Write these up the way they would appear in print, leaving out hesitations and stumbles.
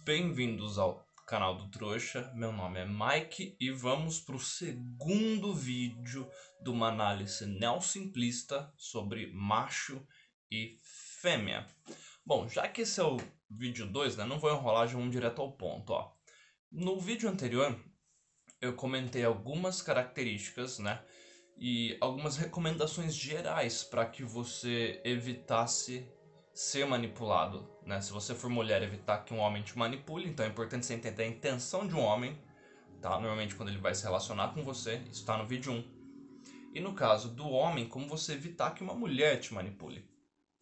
Bem-vindos ao canal do Trouxa. Meu nome é Mike e vamos para o segundo vídeo de uma análise neossimplista sobre macho e fêmea. Bom, já que esse é o vídeo 2, né, não vou enrolar, já vamos direto ao ponto. No vídeo anterior eu comentei algumas características, né, e algumas recomendações gerais para que você evitasse ser manipulado, né? Se você for mulher, evitar que um homem te manipule, então é importante você entender a intenção de um homem, tá? Normalmente quando ele vai se relacionar com você, isso está no vídeo 1. E no caso do homem, como você evitar que uma mulher te manipule.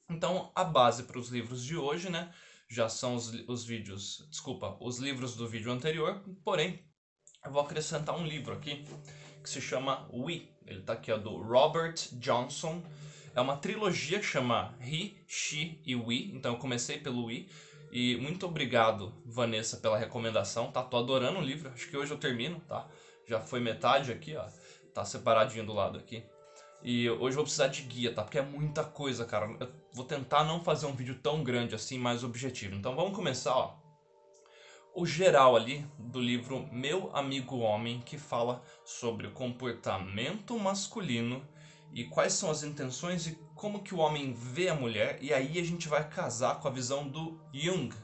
Então, a base para os livros de hoje, né, já são os vídeos, desculpa, os livros do vídeo anterior, porém, eu vou acrescentar um livro aqui que se chama We. Ele tá aqui, ó, do Robert Johnson. É uma trilogia que chama He, She e We. Então eu comecei pelo We. E muito obrigado, Vanessa, pela recomendação, tá? Tô adorando o livro. Acho que hoje eu termino, tá? Já foi metade aqui, ó. Tá separadinho do lado aqui. E hoje eu vou precisar de guia, tá? Porque é muita coisa, cara. Eu vou tentar não fazer um vídeo tão grande assim, mais objetivo. Então vamos começar, ó, o geral ali do livro Meu Amigo Homem, que fala sobre o comportamento masculino e quais são as intenções e como que o homem vê a mulher. E aí a gente vai casar com a visão do Jung,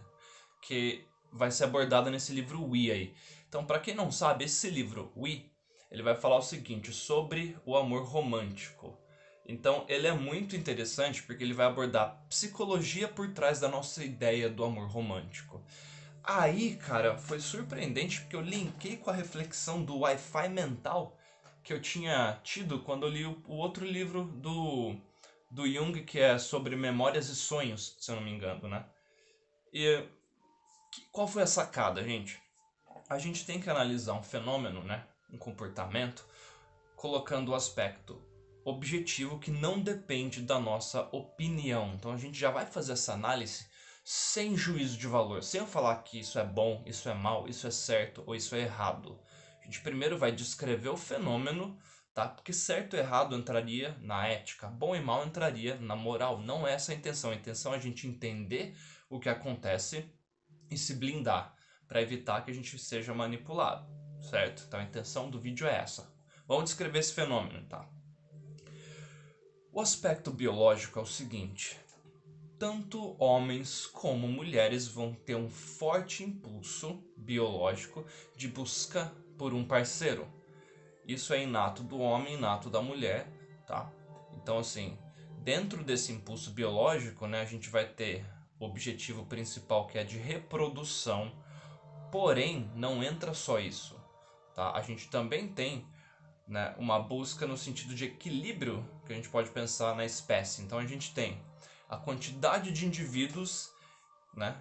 que vai ser abordada nesse livro We aí. Então, para quem não sabe, esse livro We, ele vai falar o seguinte sobre o amor romântico. Então, ele é muito interessante porque ele vai abordar a psicologia por trás da nossa ideia do amor romântico. Aí, cara, foi surpreendente porque eu linkei com a reflexão do Wi-Fi mental que eu tinha tido quando eu li o outro livro do Jung, que é sobre memórias e sonhos, se eu não me engano, né? E qual foi a sacada, gente? A gente tem que analisar um fenômeno, né? Um comportamento, colocando o aspecto objetivo que não depende da nossa opinião. Então a gente já vai fazer essa análise sem juízo de valor, sem eu falar que isso é bom, isso é mal, isso é certo ou isso é errado. A gente primeiro vai descrever o fenômeno, tá? Porque certo e errado entraria na ética, bom e mal entraria na moral. Não é essa a intenção. A intenção é a gente entender o que acontece e se blindar para evitar que a gente seja manipulado, certo? Então a intenção do vídeo é essa. Vamos descrever esse fenômeno, tá? O aspecto biológico é o seguinte: tanto homens como mulheres vão ter um forte impulso biológico de busca por um parceiro. Isso é inato do homem, inato da mulher, tá? Então, assim, dentro desse impulso biológico, né, a gente vai ter o objetivo principal, que é de reprodução. Porém, não entra só isso, tá? A gente também tem, né, uma busca no sentido de equilíbrio, que a gente pode pensar na espécie. Então a gente tem a quantidade de indivíduos, né,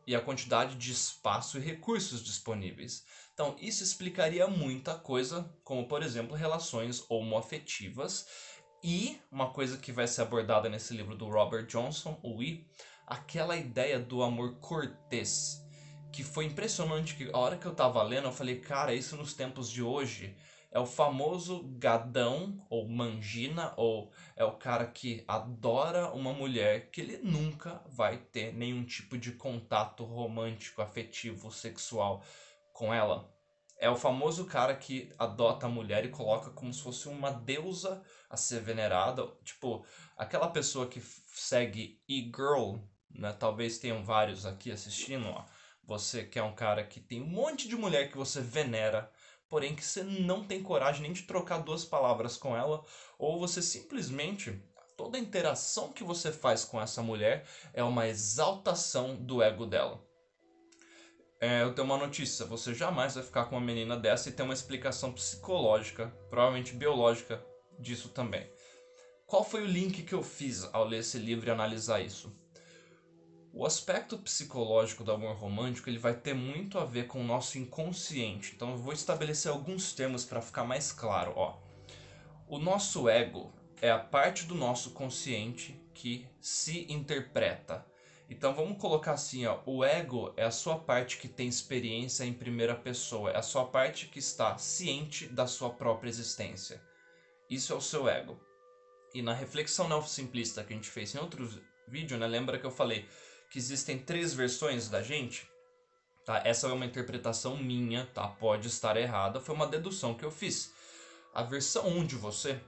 e a quantidade de espaço e recursos disponíveis. Então isso explicaria muita coisa, como por exemplo relações homoafetivas e uma coisa que vai ser abordada nesse livro do Robert Johnson, o I, aquela ideia do amor cortês, que foi impressionante, que a hora que eu tava lendo eu falei, cara, isso nos tempos de hoje é o famoso gadão ou mangina, ou é o cara que adora uma mulher que ele nunca vai ter nenhum tipo de contato romântico, afetivo, sexual com ela. É o famoso cara que adota a mulher e coloca como se fosse uma deusa a ser venerada. Tipo, aquela pessoa que segue e-girl, né? Talvez tenham vários aqui assistindo, ó. Você que é um cara que tem um monte de mulher que você venera, porém que você não tem coragem nem de trocar duas palavras com ela, ou você simplesmente, toda a interação que você faz com essa mulher é uma exaltação do ego dela. Eu tenho uma notícia: você jamais vai ficar com uma menina dessa, e tem uma explicação psicológica, provavelmente biológica, disso também. Qual foi o link que eu fiz ao ler esse livro e analisar isso? O aspecto psicológico do amor romântico, ele vai ter muito a ver com o nosso inconsciente. Então eu vou estabelecer alguns termos para ficar mais claro. Ó. O nosso ego é a parte do nosso consciente que se interpreta. Então vamos colocar assim, ó, o ego é a sua parte que tem experiência em primeira pessoa, é a sua parte que está ciente da sua própria existência. Isso é o seu ego. E na reflexão neosimplista que a gente fez em outro vídeo, né, lembra que eu falei que existem três versões da gente? tá? Essa é uma interpretação minha, tá? Pode estar errada, foi uma dedução que eu fiz. A versão 1 de você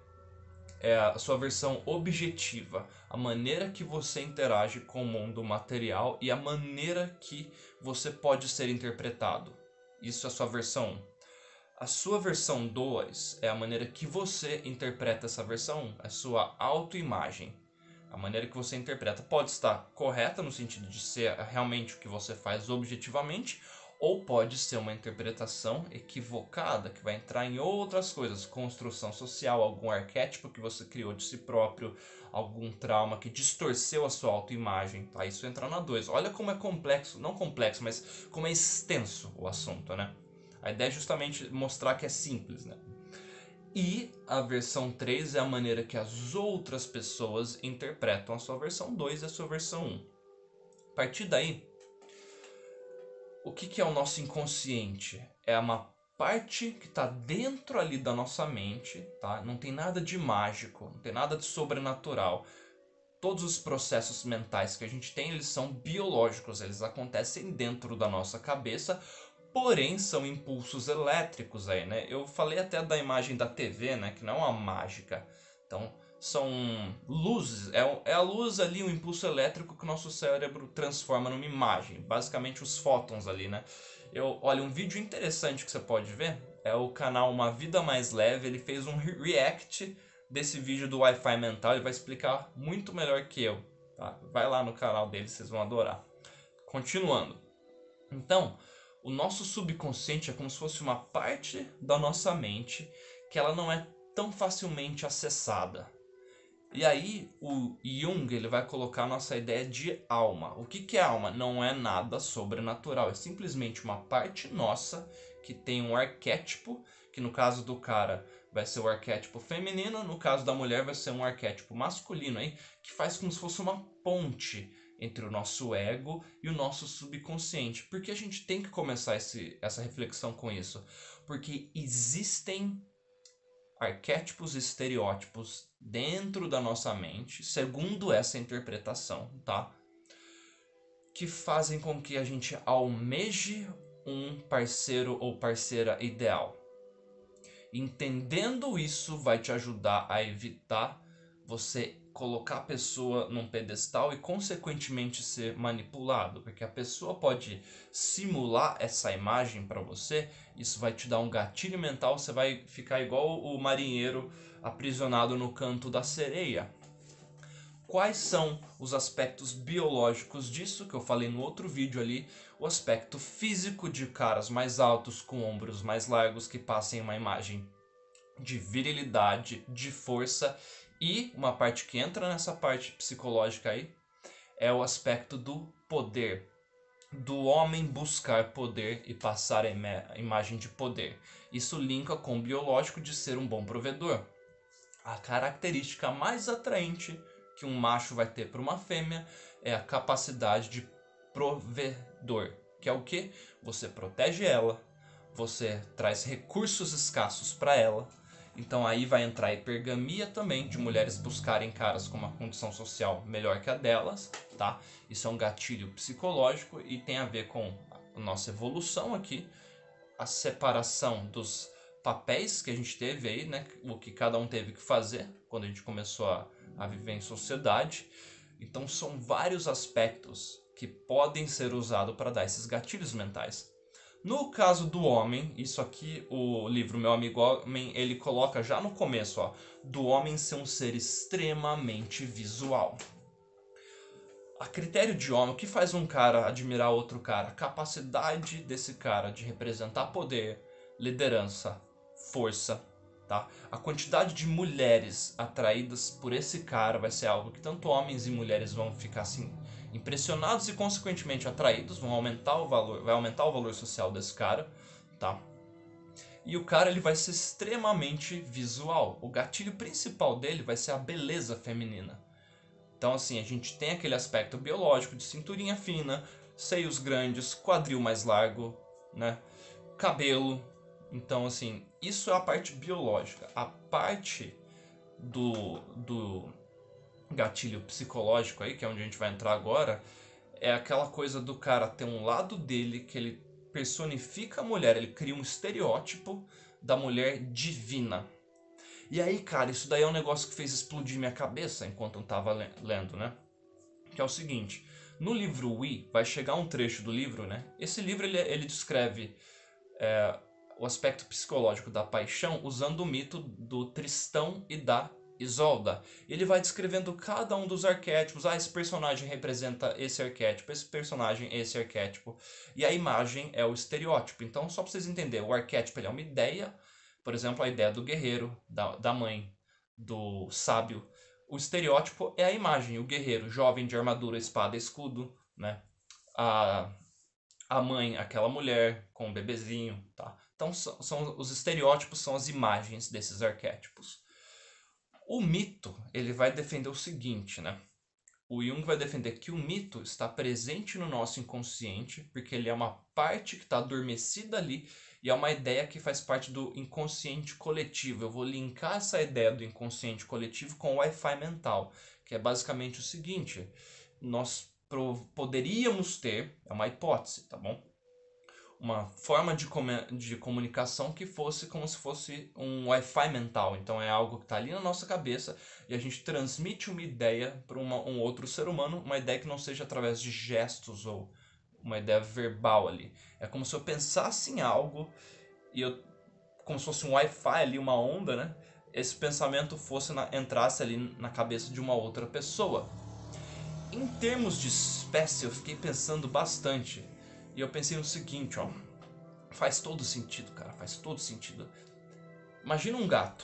é a sua versão objetiva, a maneira que você interage com o mundo material e a maneira que você pode ser interpretado. Isso é a sua versão 1. A sua versão 2 é a maneira que você interpreta essa versão 1, a sua autoimagem. A maneira que você interpreta pode estar correta no sentido de ser realmente o que você faz objetivamente, ou pode ser uma interpretação equivocada, que vai entrar em outras coisas, construção social, algum arquétipo que você criou de si próprio, algum trauma que distorceu a sua autoimagem, tá? Isso entra na 2. Olha como é complexo, não complexo, mas como é extenso o assunto, né? A ideia é justamente mostrar que é simples, né? E a versão 3 é a maneira que as outras pessoas interpretam a sua versão 2 e a sua versão 1. A partir daí, o que é o nosso inconsciente? É uma parte que está dentro ali da nossa mente, tá? Não tem nada de mágico, não tem nada de sobrenatural. Todos os processos mentais que a gente tem, eles são biológicos, eles acontecem dentro da nossa cabeça, porém são impulsos elétricos aí, né? Eu falei até da imagem da TV, né? Que não é uma mágica. Então, são luzes, é a luz ali, um impulso elétrico que o nosso cérebro transforma numa imagem. Basicamente os fótons ali, né? Olha, um vídeo interessante que você pode ver é o canal Uma Vida Mais Leve. Ele fez um react desse vídeo do Wi-Fi mental. Ele vai explicar muito melhor que eu, tá? Vai lá no canal dele, vocês vão adorar. Continuando. Então, o nosso subconsciente é como se fosse uma parte da nossa mente que ela não é tão facilmente acessada. E aí o Jung ele vai colocar a nossa ideia de alma. O que é alma? Não é nada sobrenatural, é simplesmente uma parte nossa que tem um arquétipo, que no caso do cara vai ser o arquétipo feminino, no caso da mulher vai ser um arquétipo masculino aí, que faz como se fosse uma ponte entre o nosso ego e o nosso subconsciente. Por que a gente tem que começar essa reflexão com isso? Porque existem arquétipos e estereótipos dentro da nossa mente, segundo essa interpretação, tá? Que fazem com que a gente almeje um parceiro ou parceira ideal. Entendendo isso vai te ajudar a evitar você colocar a pessoa num pedestal e consequentemente ser manipulado, porque a pessoa pode simular essa imagem para você, isso vai te dar um gatilho mental, você vai ficar igual o marinheiro aprisionado no canto da sereia. Quais são os aspectos biológicos disso, que eu falei no outro vídeo ali? O aspecto físico de caras mais altos, com ombros mais largos, que passem uma imagem de virilidade, de força, e uma parte que entra nessa parte psicológica aí é o aspecto do poder, do homem buscar poder e passar a imagem de poder. Isso linka com o biológico de ser um bom provedor. A característica mais atraente que um macho vai ter para uma fêmea é a capacidade de provedor, que é o que? Você protege ela, você traz recursos escassos para ela. Então aí vai entrar a hipergamia também, de mulheres buscarem caras com uma condição social melhor que a delas, tá? Isso é um gatilho psicológico e tem a ver com a nossa evolução aqui, a separação dos papéis que a gente teve aí, né? O que cada um teve que fazer quando a gente começou a viver em sociedade. Então são vários aspectos que podem ser usados para dar esses gatilhos mentais. No caso do homem, isso aqui o livro Meu Amigo Homem, ele coloca já no começo, ó, do homem ser um ser extremamente visual. A critério de homem, o que faz um cara admirar outro cara? A capacidade desse cara de representar poder, liderança, força, tá? A quantidade de mulheres atraídas por esse cara vai ser algo que tanto homens e mulheres vão ficar assim impressionados e consequentemente atraídos, vão aumentar o valor, vai aumentar o valor social desse cara, tá? E o cara ele vai ser extremamente visual. O gatilho principal dele vai ser a beleza feminina. Então assim, a gente tem aquele aspecto biológico de cinturinha fina, seios grandes, quadril mais largo, né? Cabelo. Então assim, isso é a parte biológica. A parte do gatilho psicológico aí, que é onde a gente vai entrar agora, é aquela coisa do cara ter um lado dele que ele personifica a mulher, ele cria um estereótipo da mulher divina. E aí, cara, isso daí é um negócio que fez explodir minha cabeça enquanto eu tava lendo, né? Que é o seguinte, no livro We, vai chegar um trecho do livro, né? Esse livro, ele descreve o aspecto psicológico da paixão usando o mito do Tristão e da Isolda. Ele vai descrevendo cada um dos arquétipos. Ah, esse personagem representa esse arquétipo, esse personagem esse arquétipo. E a imagem é o estereótipo. Então, só para vocês entenderem, o arquétipo ele é uma ideia. Por exemplo, a ideia do guerreiro, da mãe, do sábio. O estereótipo é a imagem, o guerreiro, jovem de armadura, espada, escudo, né? A mãe, aquela mulher com um bebezinho, tá? Então os estereótipos são as imagens desses arquétipos. O mito, ele vai defender o seguinte, né? O Jung vai defender que o mito está presente no nosso inconsciente, porque ele é uma parte que está adormecida ali e é uma ideia que faz parte do inconsciente coletivo. Eu vou linkar essa ideia do inconsciente coletivo com o Wi-Fi mental, que é basicamente o seguinte: nós poderíamos ter, é uma hipótese, tá bom? Uma forma de comunicação que fosse como se fosse um Wi-Fi mental. Então é algo que está ali na nossa cabeça e a gente transmite uma ideia para um outro ser humano, uma ideia que não seja através de gestos ou uma ideia verbal ali. É como se eu pensasse em algo e como se fosse um Wi-Fi ali, uma onda, né? Esse pensamento entrasse ali na cabeça de uma outra pessoa. Em termos de espécie, eu fiquei pensando bastante. E eu pensei no seguinte, ó. Faz todo sentido, cara. Faz todo sentido. Imagina um gato.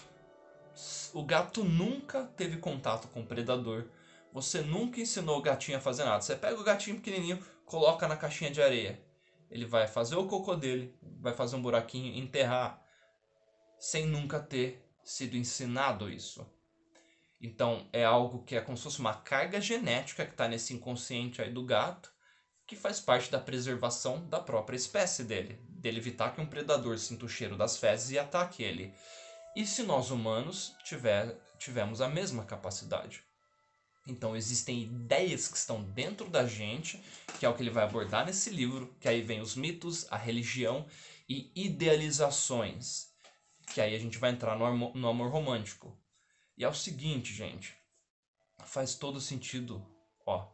O gato nunca teve contato com o predador. Você nunca ensinou o gatinho a fazer nada. Você pega o gatinho pequenininho, coloca na caixinha de areia. Ele vai fazer o cocô dele, vai fazer um buraquinho e enterrar. Sem nunca ter sido ensinado isso. Então é algo que é como se fosse uma carga genética que está nesse inconsciente aí do gato, que faz parte da preservação da própria espécie dele evitar que um predador sinta o cheiro das fezes e ataque ele. E se nós humanos tivemos a mesma capacidade? Então existem ideias que estão dentro da gente, que é o que ele vai abordar nesse livro, que aí vem os mitos, a religião e idealizações, que aí a gente vai entrar no amor romântico. E é o seguinte, gente, faz todo sentido, ó.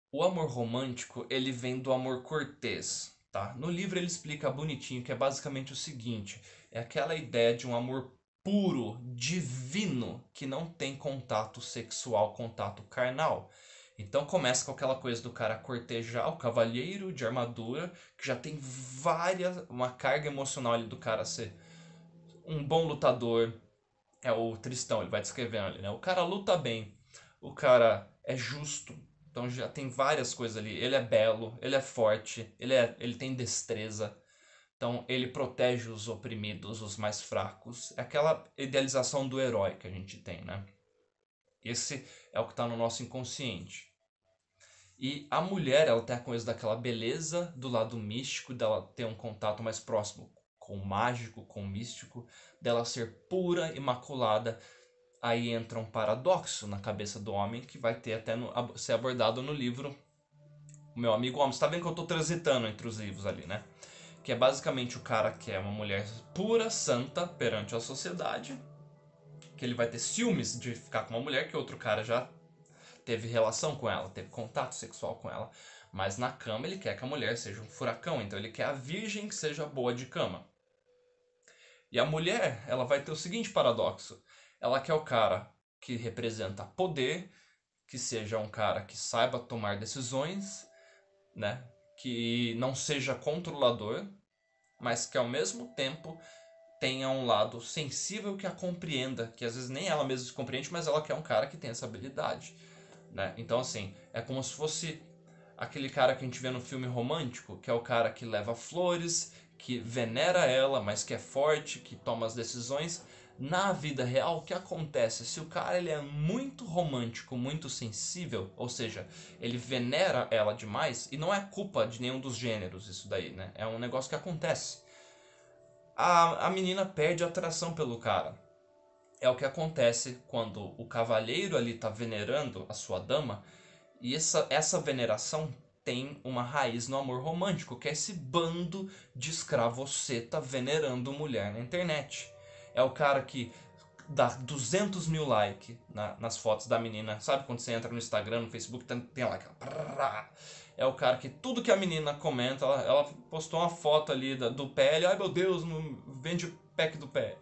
O amor romântico, ele vem do amor cortês, tá? No livro ele explica bonitinho que é basicamente o seguinte, é aquela ideia de um amor puro, divino, que não tem contato sexual, contato carnal. Então começa com aquela coisa do cara cortejar o cavalheiro de armadura, que já tem uma carga emocional ali do cara ser um bom lutador. É o Tristão, ele vai descrevendo ali, né? O cara luta bem, o cara é justo, então já tem várias coisas ali. Ele é belo, ele é forte, ele tem destreza. Então ele protege os oprimidos, os mais fracos. É aquela idealização do herói que a gente tem, né? Esse é o que está no nosso inconsciente. E a mulher, ela tem a coisa daquela beleza do lado místico, dela ter um contato mais próximo com o mágico, com o místico, dela ser pura, imaculada. Aí entra um paradoxo na cabeça do homem que vai ter até ser abordado no livro O Meu Amigo Homem. Você tá vendo que eu tô transitando entre os livros ali, né? Que é basicamente o cara que é uma mulher pura, santa perante a sociedade, que ele vai ter ciúmes de ficar com uma mulher que outro cara já teve relação com ela, teve contato sexual com ela, mas na cama ele quer que a mulher seja um furacão, então ele quer a virgem que seja boa de cama. E a mulher, ela vai ter o seguinte paradoxo, ela quer o cara que representa poder, que seja um cara que saiba tomar decisões, né? Que não seja controlador, mas que ao mesmo tempo tenha um lado sensível que a compreenda, que às vezes nem ela mesma se compreende, mas ela quer um cara que tem essa habilidade, né? Então assim, é como se fosse aquele cara que a gente vê no filme romântico, que é o cara que leva flores, que venera ela, mas que é forte, que toma as decisões. Na vida real, o que acontece? Se o cara ele é muito romântico, muito sensível, ou seja, ele venera ela demais, e não é culpa de nenhum dos gêneros isso daí, né? É um negócio que acontece. A menina perde a atração pelo cara. É o que acontece quando o cavalheiro ali está venerando a sua dama, e essa veneração tem uma raiz no amor romântico, que é esse bando de escravoceta venerando mulher na internet. É o cara que dá 200 mil likes nas fotos da menina. Sabe quando você entra no Instagram, no Facebook, tem lá aquela... É o cara que tudo que a menina comenta, ela postou uma foto ali do pé, ai meu Deus, não vende o pack do pé.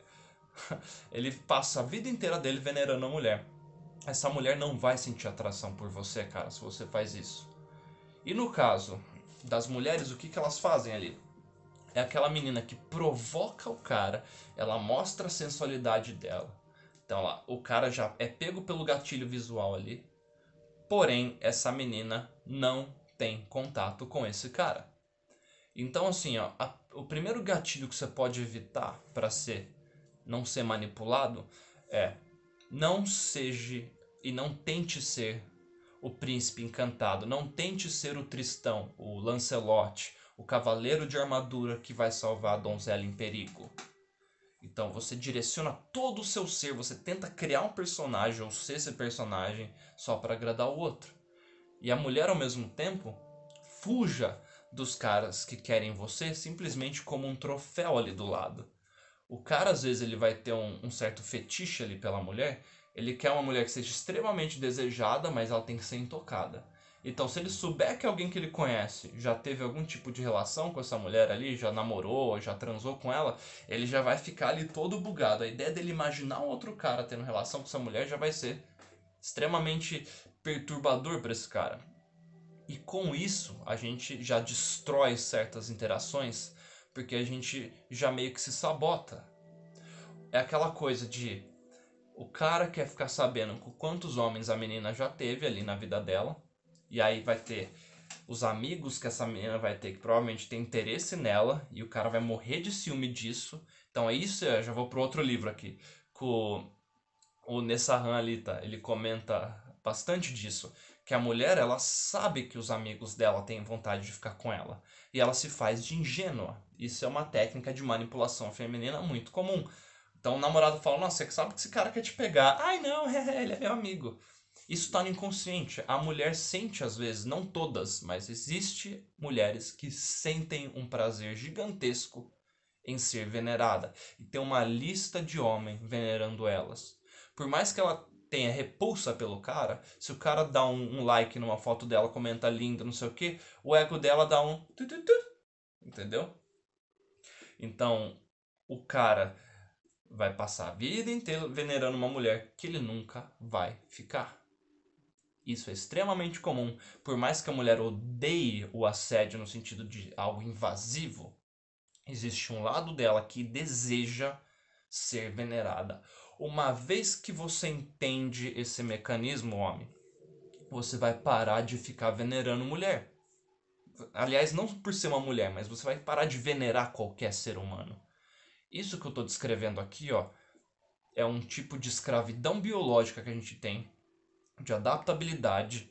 Ele passa a vida inteira dele venerando a mulher. Essa mulher não vai sentir atração por você, cara, se você faz isso. E no caso das mulheres, o que elas fazem ali? É aquela menina que provoca o cara, ela mostra a sensualidade dela. Então lá, o cara já é pego pelo gatilho visual ali. Porém, essa menina não tem contato com esse cara. Então assim, ó, o primeiro gatilho que você pode evitar para não ser manipulado é: não seja e não tente ser o príncipe encantado. Não tente ser o Tristão, o Lancelot, o cavaleiro de armadura que vai salvar a donzela em perigo. Então você direciona todo o seu ser, você tenta criar um personagem ou ser esse personagem só para agradar o outro. E a mulher, ao mesmo tempo, fuja dos caras que querem você simplesmente como um troféu ali do lado. O cara, às vezes, ele vai ter um certo fetiche ali pela mulher. Ele quer uma mulher que seja extremamente desejada, mas ela tem que ser intocada. Então, se ele souber que alguém que ele conhece já teve algum tipo de relação com essa mulher ali, já namorou, já transou com ela, ele já vai ficar ali todo bugado. A ideia dele imaginar um outro cara tendo relação com essa mulher já vai ser extremamente perturbador para esse cara. E com isso, a gente já destrói certas interações, porque a gente já meio que se sabota. É aquela coisa de o cara quer ficar sabendo com quantos homens a menina já teve ali na vida dela, e aí vai ter os amigos que essa menina vai ter que provavelmente tem interesse nela, e o cara vai morrer de ciúme disso. Então é isso, eu já vou pro outro livro aqui, com o Nessahan ali, tá? Ele comenta bastante disso, que a mulher, ela sabe que os amigos dela têm vontade de ficar com ela, e ela se faz de ingênua. Isso é uma técnica de manipulação feminina muito comum. Então o namorado fala: nossa, você sabe que esse cara quer te pegar. Ai não, ele é meu amigo. Isso está no inconsciente. A mulher sente às vezes, não todas, mas existe mulheres que sentem um prazer gigantesco em ser venerada. E tem uma lista de homens venerando elas. Por mais que ela tenha repulsa pelo cara, se o cara dá um like numa foto dela, comenta linda, não sei o que, o ego dela dá um... Entendeu? Então, o cara vai passar a vida inteira venerando uma mulher que ele nunca vai ficar. Isso é extremamente comum. Por mais que a mulher odeie o assédio no sentido de algo invasivo, existe um lado dela que deseja ser venerada. Uma vez que você entende esse mecanismo, homem, você vai parar de ficar venerando mulher. Aliás, não por ser uma mulher, mas você vai parar de venerar qualquer ser humano. Isso que eu estou descrevendo aqui, ó, é um tipo de escravidão biológica que a gente tem, de adaptabilidade,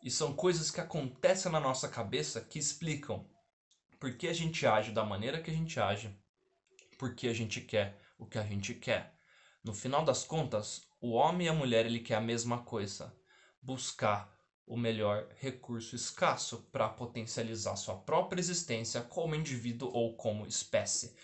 e são coisas que acontecem na nossa cabeça que explicam por que a gente age da maneira que a gente age, por que a gente quer o que a gente quer. No final das contas, o homem e a mulher ele quer a mesma coisa: buscar o melhor recurso escasso para potencializar sua própria existência como indivíduo ou como espécie.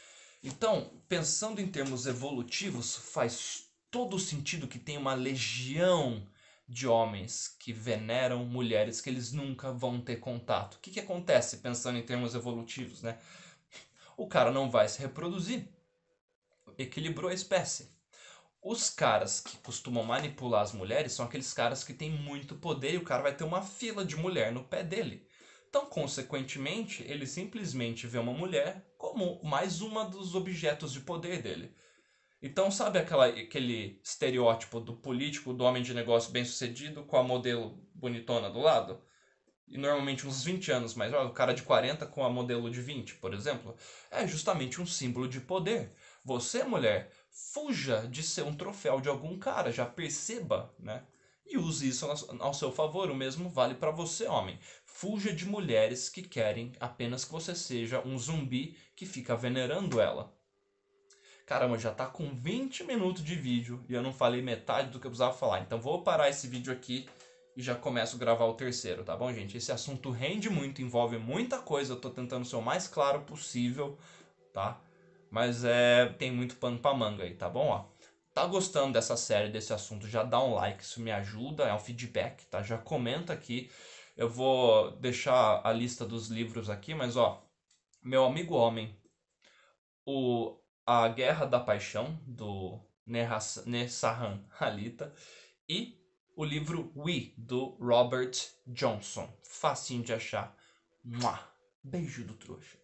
Então, pensando em termos evolutivos, faz todo sentido que tem uma legião de homens que veneram mulheres que eles nunca vão ter contato. O que acontece pensando em termos evolutivos, né? O cara não vai se reproduzir. Equilibrou a espécie. Os caras que costumam manipular as mulheres são aqueles caras que têm muito poder e o cara vai ter uma fila de mulher no pé dele. Então, consequentemente, ele simplesmente vê uma mulher como mais uma dos objetos de poder dele. Então, sabe aquele estereótipo do político, do homem de negócio bem-sucedido com a modelo bonitona do lado? E normalmente uns 20 anos mais velho, o cara de 40 com a modelo de 20, por exemplo, é justamente um símbolo de poder. Você, mulher, fuja de ser um troféu de algum cara, já perceba, né? E use isso ao seu favor. O mesmo vale para você, homem. Fuja de mulheres que querem apenas que você seja um zumbi que fica venerando ela. Caramba, já tá com 20 minutos de vídeo e eu não falei metade do que eu precisava falar. Então vou parar esse vídeo aqui e já começo a gravar o terceiro, tá bom, gente? Esse assunto rende muito, envolve muita coisa, eu tô tentando ser o mais claro possível, tá? Mas tem muito pano pra manga aí, tá bom? Ó, tá gostando dessa série, desse assunto, já dá um like, isso me ajuda, é um feedback, tá? Já comenta aqui. Eu vou deixar a lista dos livros aqui, mas ó, Meu Amigo Homem, A Guerra da Paixão, do Nessahan Halita, e o livro We, do Robert Johnson. Facinho de achar. Beijo do trouxa.